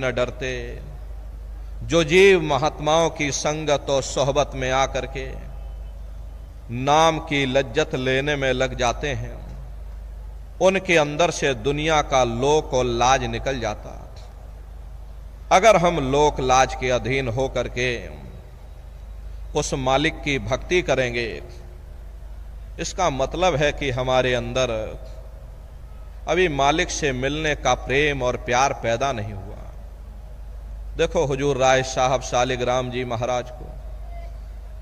न डरते। जो जीव महात्माओं की संगत और सोहबत में आकर के नाम की लज्जत लेने में लग जाते हैं, उनके अंदर से दुनिया का लोक और लाज निकल जाता। अगर हम लोक लाज के अधीन हो करके उस मालिक की भक्ति करेंगे, इसका मतलब है कि हमारे अंदर अभी मालिक से मिलने का प्रेम और प्यार पैदा नहीं हुआ। देखो हुजूर राय साहब शालिग्राम जी महाराज को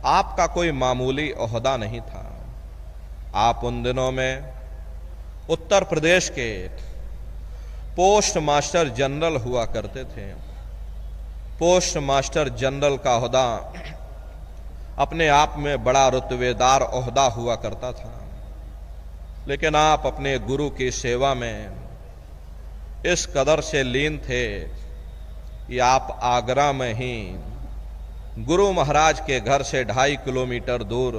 आपका कोई मामूली ओहदा नहीं था। आप उन दिनों में उत्तर प्रदेश के पोस्ट मास्टर जनरल हुआ करते थे। पोस्ट मास्टर जनरल का ओहदा अपने आप में बड़ा रुतबेदार ओहदा हुआ करता था, लेकिन आप अपने गुरु की सेवा में इस कदर से लीन थे कि आप आगरा में ही गुरु महाराज के घर से 2.5 किलोमीटर दूर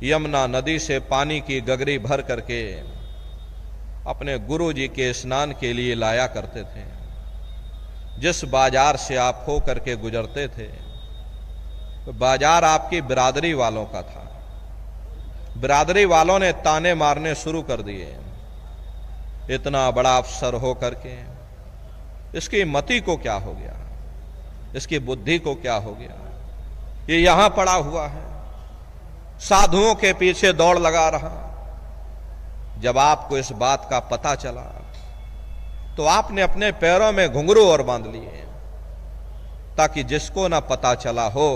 यमुना नदी से पानी की गगरी भर करके अपने गुरु जी के स्नान के लिए लाया करते थे। जिस बाजार से आप हो करके गुजरते थे, तो बाजार आपकी बिरादरी वालों का था। बिरादरी वालों ने ताने मारने शुरू कर दिए, इतना बड़ा अफसर हो करके इसकी मति को क्या हो गया, इसकी बुद्धि को क्या हो गया, ये यहां पड़ा हुआ है, साधुओं के पीछे दौड़ लगा रहा। जब आपको इस बात का पता चला तो आपने अपने पैरों में घुंघरू और बांध लिए, ताकि जिसको ना पता चला हो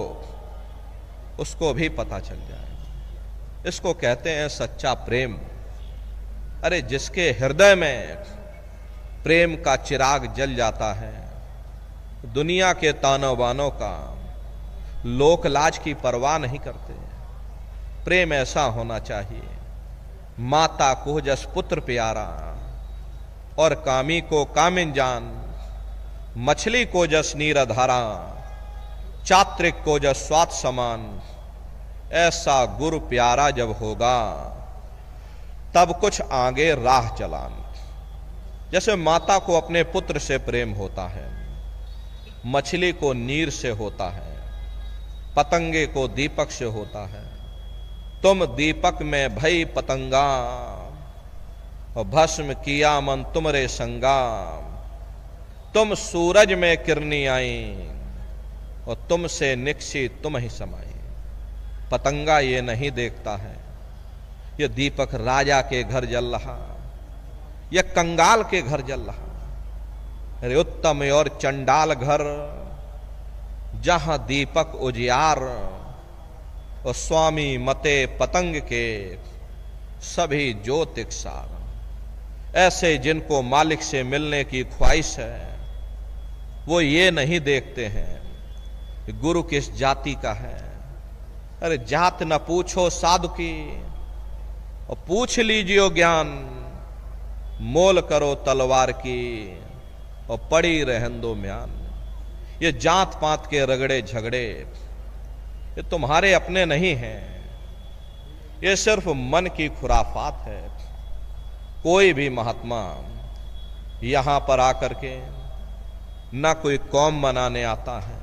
उसको भी पता चल जाए। इसको कहते हैं सच्चा प्रेम। अरे जिसके हृदय में प्रेम का चिराग जल जाता है, दुनिया के तानों बानों का, लोक लाज की परवाह नहीं करते। प्रेम ऐसा होना चाहिए, माता को जस पुत्र प्यारा, और कामी को कामिन जान, मछली को जस नीर धारा, चात्रिक को जस स्वाद समान। ऐसा गुरु प्यारा जब होगा, तब कुछ आगे राह चलान। जैसे माता को अपने पुत्र से प्रेम होता है, मछली को नीर से होता है, पतंगे को दीपक से होता है। तुम दीपक में भई पतंगा, और भस्म किया मन तुमरे संगा। तुम सूरज में किरनी आई, और तुमसे निकसी तुम ही समाई। पतंगा ये नहीं देखता है ये दीपक राजा के घर जल रहा या कंगाल के घर जल रहा। अरे उत्तम और चंडाल घर, जहां दीपक उजियार, और स्वामी मते पतंग के सभी ज्योतिकसार। ऐसे जिनको मालिक से मिलने की ख्वाहिश है, वो ये नहीं देखते हैं गुरु किस जाति का है। अरे जात न पूछो साधु की, और पूछ लीजिए ज्ञान। मोल करो तलवार की, और पड़ी रहन दो म्यान। ये जात पात के रगड़े झगड़े ये तुम्हारे अपने नहीं हैं, ये सिर्फ मन की खुराफात है। कोई भी महात्मा यहां पर आकर के ना कोई कौम मनाने आता है,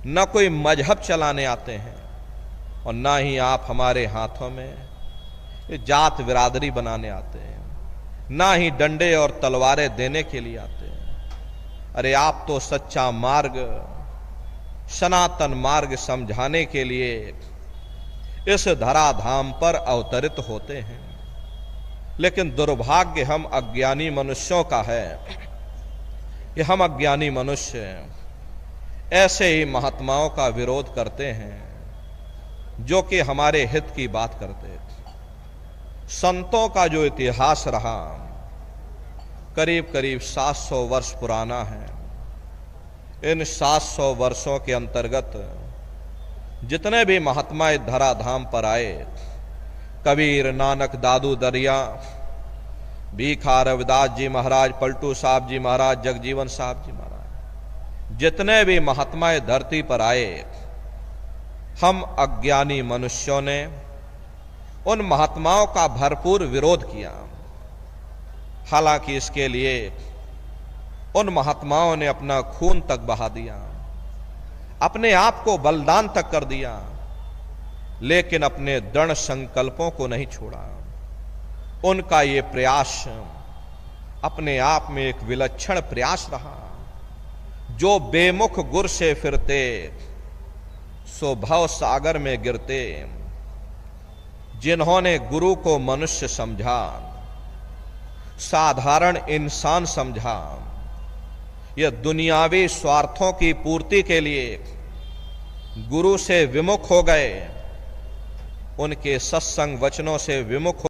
ना कोई मजहब चलाने आते हैं, और ना ही आप हमारे हाथों में ये जात बिरादरी बनाने आते हैं, ना ही डंडे और तलवारें देने के लिए आते हैं। अरे आप तो सच्चा मार्ग, सनातन मार्ग समझाने के लिए इस धराधाम पर अवतरित होते हैं। लेकिन दुर्भाग्य हम अज्ञानी मनुष्यों का है कि हम अज्ञानी मनुष्य ऐसे ही महात्माओं का विरोध करते हैं जो कि हमारे हित की बात करते थे। संतों का जो इतिहास रहा करीब करीब 700 वर्ष पुराना है। इन 700 वर्षों के अंतर्गत जितने भी महात्मा इस धराधाम पर आए, कबीर, नानक, दादू दरिया, भीखा रविदास जी महाराज, पलटू साहब जी महाराज, जगजीवन साहब जी महाराज, जितने भी महात्मा इस धरती पर आए, हम अज्ञानी मनुष्यों ने उन महात्माओं का भरपूर विरोध किया। हालांकि इसके लिए उन महात्माओं ने अपना खून तक बहा दिया, अपने आप को बलिदान तक कर दिया, लेकिन अपने दृढ़ संकल्पों को नहीं छोड़ा। उनका ये प्रयास अपने आप में एक विलक्षण प्रयास रहा। जो बेमुख गुर से फिरते, सो भव सागर में गिरते। जिन्होंने गुरु को मनुष्य समझा, साधारण इंसान समझा, यह दुनियावी स्वार्थों की पूर्ति के लिए गुरु से विमुख हो गए, उनके सत्संग वचनों से विमुख